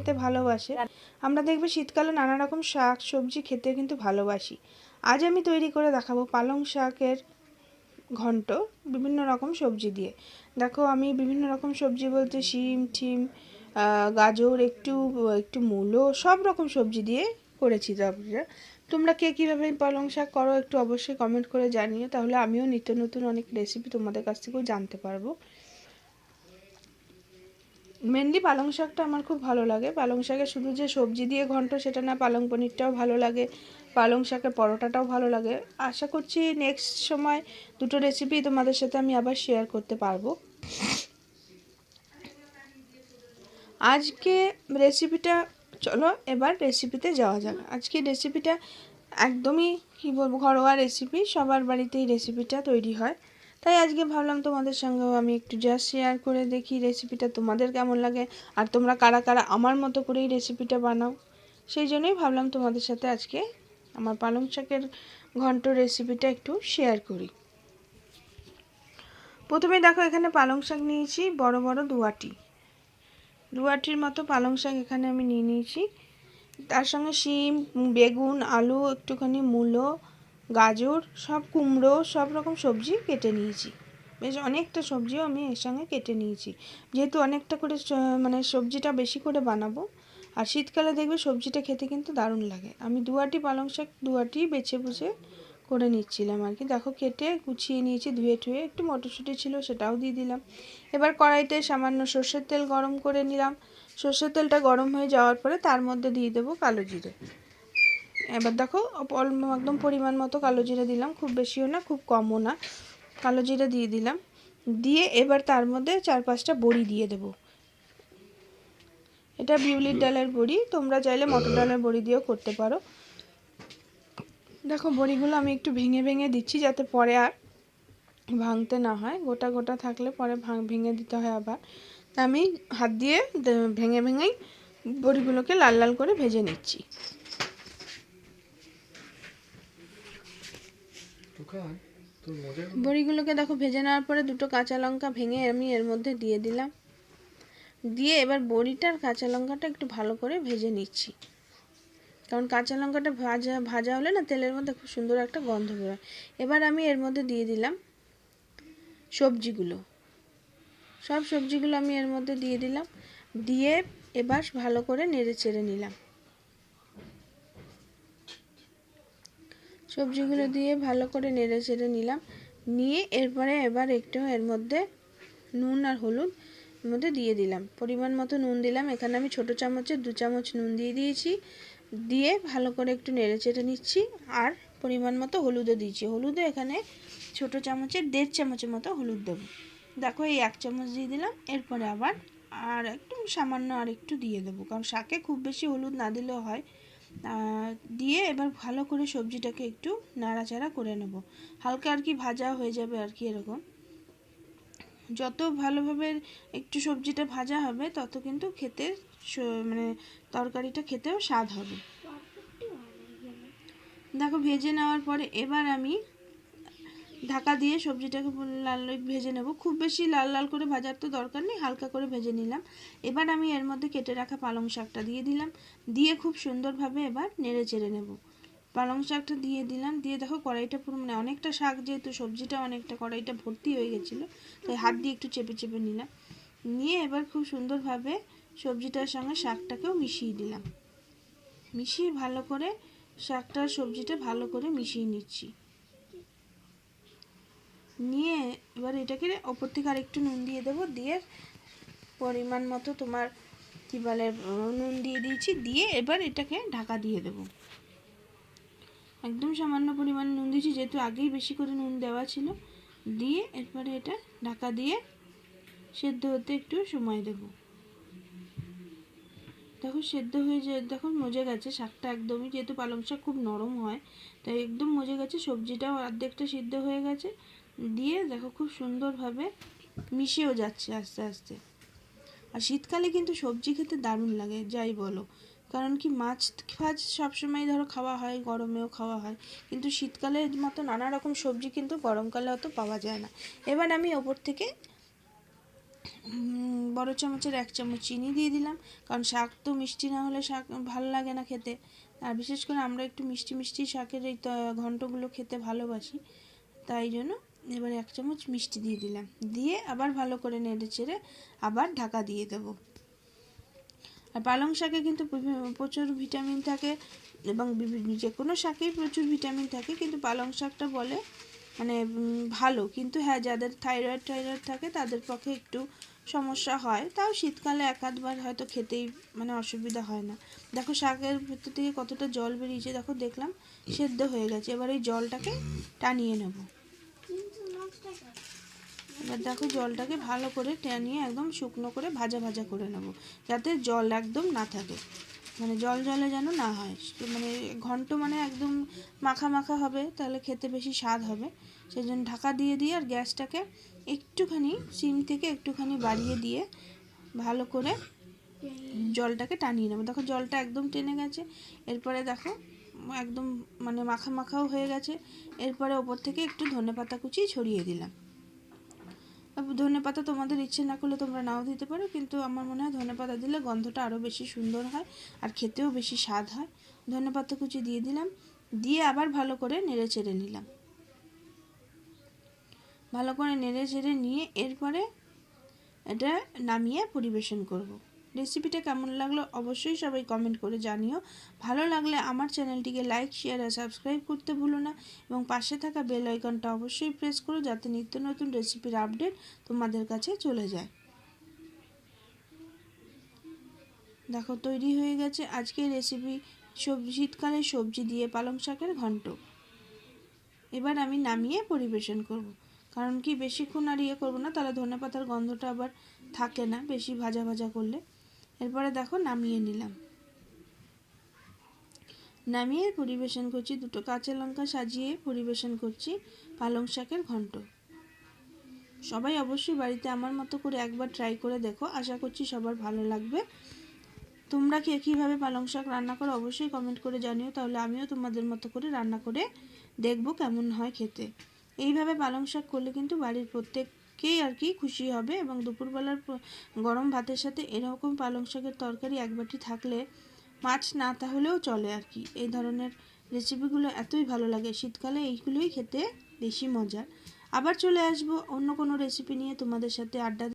খেতে ভালোবাসে। আমরা দেখবে শীতকালে নানা রকম শাক সবজি খেতে কিন্তু ভালোবাসি। আজ আমি তৈরি করে দেখাবো পালং শাকের ঘন্ট বিভিন্ন রকম সবজি দিয়ে। দেখো আমি বিভিন্ন রকম সবজি বলতে শিম ঠিম গাজর একটু একটু মূলো সব রকম সবজি দিয়ে করেছি। তারপরে তোমরা কে কীভাবে পালং শাক করো একটু অবশ্যই কমেন্ট করে জানিও, তাহলে আমিও নিত্য নতুন অনেক রেসিপি তোমাদের কাছ থেকেও জানতে পারবো। মেনলি পালং শাকটা আমার খুব ভালো লাগে। পালং শাকে শুধু যে সবজি দিয়ে ঘন্ট সেটা না, পালং পনিরটাও ভালো লাগে, পালং শাকের পরোটাটাও ভালো লাগে। আশা করছি নেক্সট সময় দুটো রেসিপি তোমাদের সাথে আমি আবার শেয়ার করতে পারবো। আজকে রেসিপিটা চলো এবার রেসিপিতে যাওয়া যাক। আজকে রেসিপিটা একদমই কী বলবো ঘরোয়া রেসিপি, সবার বাড়িতেই রেসিপিটা তৈরি হয়। তাই আজকে ভাবলাম তোমাদের সঙ্গেও আমি একটু জাস্ট শেয়ার করে দেখি রেসিপিটা তোমাদের কেমন লাগে, আর তোমরা কারা কারা আমার মতো করেই রেসিপিটা বানাও। সেই জন্যই ভাবলাম তোমাদের সাথে আজকে আমার পালং শাকের ঘন্ট রেসিপিটা একটু শেয়ার করি। প্রথমে দেখো এখানে পালং শাক নিয়েছি বড় বড় দুয়াটির মতো পালং শাক এখানে আমি নিয়ে নিয়েছি। তার সঙ্গে শিম বেগুন আলু একটুখানি মূলো গাজর সব কুমড়ো সব রকম সবজি কেটে নিয়েছি। বেশ অনেকটা সবজিও আমি এর সঙ্গে কেটে নিয়েছি, যেহেতু অনেকটা করে মানে সবজিটা বেশি করে বানাবো। আর শীতকালে দেখবে সবজিটা খেতে কিন্তু দারুণ লাগে। আমি দুয়াটি পালং শাক দুয়াটি বেছে বুঝে করে নিচ্ছিলাম আর কি। দেখো কেটে গুছিয়ে নিয়েছি, ধুয়ে টুয়ে একটু মটরশুঁটি ছিল সেটাও দিয়ে দিলাম। এবার কড়াইতে সামান্য সর্ষের তেল গরম করে নিলাম। সর্ষের তেলটা গরম হয়ে যাওয়ার পরে তার মধ্যে দিয়ে দেবো কালো জিরে। এবার দেখো একদম পরিমাণ মতো কালো জিরে দিলাম, খুব বেশিও না খুব কমও না, কালো জিরে দিয়ে দিলাম। দিয়ে এবার তার মধ্যে 4-5টা বড়ি দিয়ে দেবো। এটা বিউলির ডালের বড়ি, তোমরা চাইলে মটর ডালের বড়ি দিয়েও করতে পারো। দেখো বড়িগুলো আমি একটু ভেঙে ভেঙে দিচ্ছি যাতে পরে আর ভাঙতে না হয়, গোটা গোটা থাকলে পরে ভেঙে দিতে হয় আবার। তা আমি হাত দিয়ে ভেঙে ভেঙেই বড়িগুলোকে লাল লাল করে ভেজে নিচ্ছি। বড়িগুলোকে দেখো ভেজে নেওয়ার পরে দুটো কাঁচা লঙ্কা ভেঙে আমি এর মধ্যে দিয়ে দিলাম। দিয়ে এবার বড়িটার কাঁচা লঙ্কাটা একটু ভালো করে ভেজে নিচ্ছি, কারণ কাঁচা লঙ্কাটা ভাজা হলে না তেলের মধ্যে খুব সুন্দর একটা গন্ধ বেরোয়। এবার আমি এর মধ্যে দিয়ে দিলাম সবজিগুলো, সব সবজিগুলো আমি এর মধ্যে দিয়ে দিলাম। দিয়ে এবার ভালো করে নেড়ে চেড়ে নিলাম। সবজিগুলো দিয়ে ভালো করে নেড়ে চেড়ে নিলাম, নিয়ে এরপরে এবার একটু এর মধ্যে নুন আর হলুদ এর মধ্যে দিয়ে দিলাম। পরিমাণ মতো নুন দিলাম, এখানে আমি ছোটো চামচের 2 চামচ নুন দিয়ে দিয়েছি। দিয়ে ভালো করে একটু নেড়ে চেড়ে নিচ্ছি। আর পরিমাণ মতো হলুদও দিয়েছি, হলুদও এখানে ছোটো চামচের 1.5 চামচের মতো হলুদ দেবো। দেখো এই 1 চামচ দিয়ে দিলাম, এরপরে আবার আর একটু সামান্য আর একটু দিয়ে দেবো, কারণ শাকে খুব বেশি হলুদ না দিলেও হয়। দিয়ে এবার ভালো করে সবজিটাকে একটু নাড়াচাড়া করে নেব, হালকা আর কি ভাজা হয়ে যাবে আর কি। এরকম যত ভালোভাবে একটু সবজিটা ভাজা হবে তত কিন্তু খেতে মানে তরকারিটা খেতেও স্বাদ হবে। দেখো ভেজে নেওয়ার পরে এবার আমি ঢাকা দিয়ে সবজিটাকে লাল ভেজে নেব। খুব বেশি লাল লাল করে ভাজার তো দরকার নেই, হালকা করে ভেজে নিলাম। এবার আমি এর মধ্যে কেটে রাখা পালং শাকটা দিয়ে দিলাম, দিয়ে খুব সুন্দরভাবে এবার নেড়ে চেড়ে নেব। পালং শাকটা দিয়ে দিলাম, দিয়ে দেখো কড়াইটা পুরো মানে অনেকটা শাক যেহেতু সবজিটা অনেকটা কড়াইটা ভর্তি হয়ে গেছিলো, তাই হাত দিয়ে একটু চেপে চেপে নিলাম। নিয়ে এবার খুব সুন্দরভাবে সবজিটার সঙ্গে শাকটাকেও মিশিয়ে দিলাম। মিশিয়ে ভালো করে শাকটা সবজিটা ভালো করে মিশিয়ে নিচ্ছি। নিয়ে এবার এটাকে ওপর থেকে আরেকটু নুন দিয়ে দেবো, দিয়ে পরিমাণ মতো তোমার কী বলে নুন দিয়ে দিয়েছি। দিয়ে এবার এটাকে ঢাকা দিয়ে দেবো, একদম সামান্য পরিমাণ নুন দিয়েছি যেহেতু আগেই বেশি করে নুন দেওয়া ছিল। দিয়ে এরপরে এটা ঢাকা দিয়ে সেদ্ধ হতে একটু সময় দেব। দেখো সেদ্ধ হয়ে যায়, দেখো মজে গেছে শাকটা একদমই, যেহেতু পালং শাক খুব নরম হয় তাই একদম মজে গেছে, সবজিটাও অর্ধেকটা সিদ্ধ হয়ে গেছে। দিয়ে দেখো খুব সুন্দরভাবে মিশেও যাচ্ছে আস্তে আস্তে। আর শীতকালে কিন্তু সবজি খেতে দারুণ লাগে যাই বলো, কারণ কি মাছ ফাছ সবসময় ধরো খাওয়া হয়, গরমেও খাওয়া হয়, কিন্তু শীতকালের মতো নানা রকম সবজি কিন্তু গরমকালে অত পাওয়া যায় না। এবার আমি ওপর থেকে বড় চামচের 1 চামচ চিনি দিয়ে দিলাম, কারণ শাক তো মিষ্টি না হলে শাক ভালো লাগে না খেতে। আর বিশেষ করে আমরা একটু মিষ্টি মিষ্টি শাকের এই ঘন্টগুলো খেতে ভালোবাসি, তাই জন্য এবারে 1 চামচ মিষ্টি দিয়ে দিলাম। দিয়ে আবার ভালো করে নেড়ে চেড়ে আবার ঢাকা দিয়ে দেবো। আর পালং শাকে কিন্তু প্রচুর ভিটামিন থাকে, এবং যে কোনো শাকেই প্রচুর ভিটামিন থাকে, কিন্তু পালং শাকটা বলে মানে ভালো। কিন্তু হ্যাঁ, যাদের থাইরয়েড থাকে তাদের পক্ষে একটু সমস্যা হয়, তাও শীতকালে 1-2বার হয়তো খেতেই মানে অসুবিধা হয় না। দেখো শাকের ভেতর থেকে কতটা জল বেরিয়েছে, দেখো দেখলাম সেদ্ধ হয়ে গেছে। এবার এই জলটাকে টানিয়ে নেব। এবার দেখো জলটাকে ভালো করে টানিয়ে একদম শুকনো করে ভাজা ভাজা করে নেব, যাতে জল একদম না থাকে, মানে জল জলে যেন না হয়। মানে ঘন্ট মানে একদম মাখা মাখা হবে, তাহলে খেতে বেশি স্বাদ হবে। সেই জন্য ঢাকা দিয়ে দিয়ে আর গ্যাসটাকে একটুখানি সিম থেকে একটুখানি বাড়িয়ে দিয়ে ভালো করে জলটাকে টানিয়ে নেবো। দেখো জলটা একদম টেনে গেছে। এরপরে দেখো একদম মানে মাখা মাখাও হয়ে গেছে। এরপরে ওপর থেকে একটু ধনেপাতা কুচি ছড়িয়ে দিলাম। ধনেপাতা তোমাদের ইচ্ছে না করলে তোমরা নাও দিতে পারো, কিন্তু আমার মনে হয় ধনেপাতা দিলে গন্ধটা আরও বেশি সুন্দর হয় আর খেতেও বেশি স্বাদ হয়। ধনেপাতা কুচি দিয়ে দিলাম, দিয়ে আবার ভালো করে নেড়ে চেড়ে নিলাম। ভালো করে নেড়ে চেড়ে নিয়ে এরপরে এটা নামিয়ে পরিবেশন করব। রেসিপিটা কেমন লাগলো অবশ্যই সবাই কমেন্ট করে জানিও। ভালো লাগলে আমার চ্যানেলটিকে লাইক, শেয়ার আর সাবস্ক্রাইব করতে ভুলো না, এবং পাশে থাকা বেল আইকনটা অবশ্যই প্রেস করো, যাতে নিত্য নতুন রেসিপির আপডেট তোমাদের কাছে চলে যায়। দেখো তৈরি হয়ে গেছে আজকের রেসিপি, শীতকালের সবজি দিয়ে পালং শাকের ঘন্ট। এবার আমি নামিয়ে পরিবেশন করব, কারণ কি বেশিক্ষণ আর করবো না, তাহলে ধনেপাতার গন্ধটা আবার থাকে না বেশি ভাজা ভাজা করলে। এরপরে দেখো নামিয়ে নিলাম, নামিয়ে পরিবেশন করছি। 2টো কাঁচা লঙ্কা সাজিয়ে পরিবেশন করছি পালং শাকের ঘন্ট। সবাই অবশ্যই বাড়িতে আমার মতো করে একবার ট্রাই করে দেখো, আশা করছি সবার ভালো লাগবে। তোমরা কি কীভাবে পালং শাক রান্না করো অবশ্যই কমেন্ট করে জানিও, তাহলে আমিও তোমাদের মতো করে রান্না করে দেখবো কেমন হয় খেতে। এইভাবে পালং শাক করলে কিন্তু বাড়ির প্রত্যেককেই আর কি খুশি হবে, এবং দুপুরবেলার গরম ভাতের সাথে এরকম পালং শাকের তরকারি এক বাটি থাকলে মাছ না তাহলেও চলে আর কি। এই ধরনের রেসিপিগুলো এতই ভালো লাগে, শীতকালে এইগুলোই খেতে বেশি মজার। আবার চলে আসবো অন্য কোনো রেসিপি নিয়ে তোমাদের সাথে আড্ডা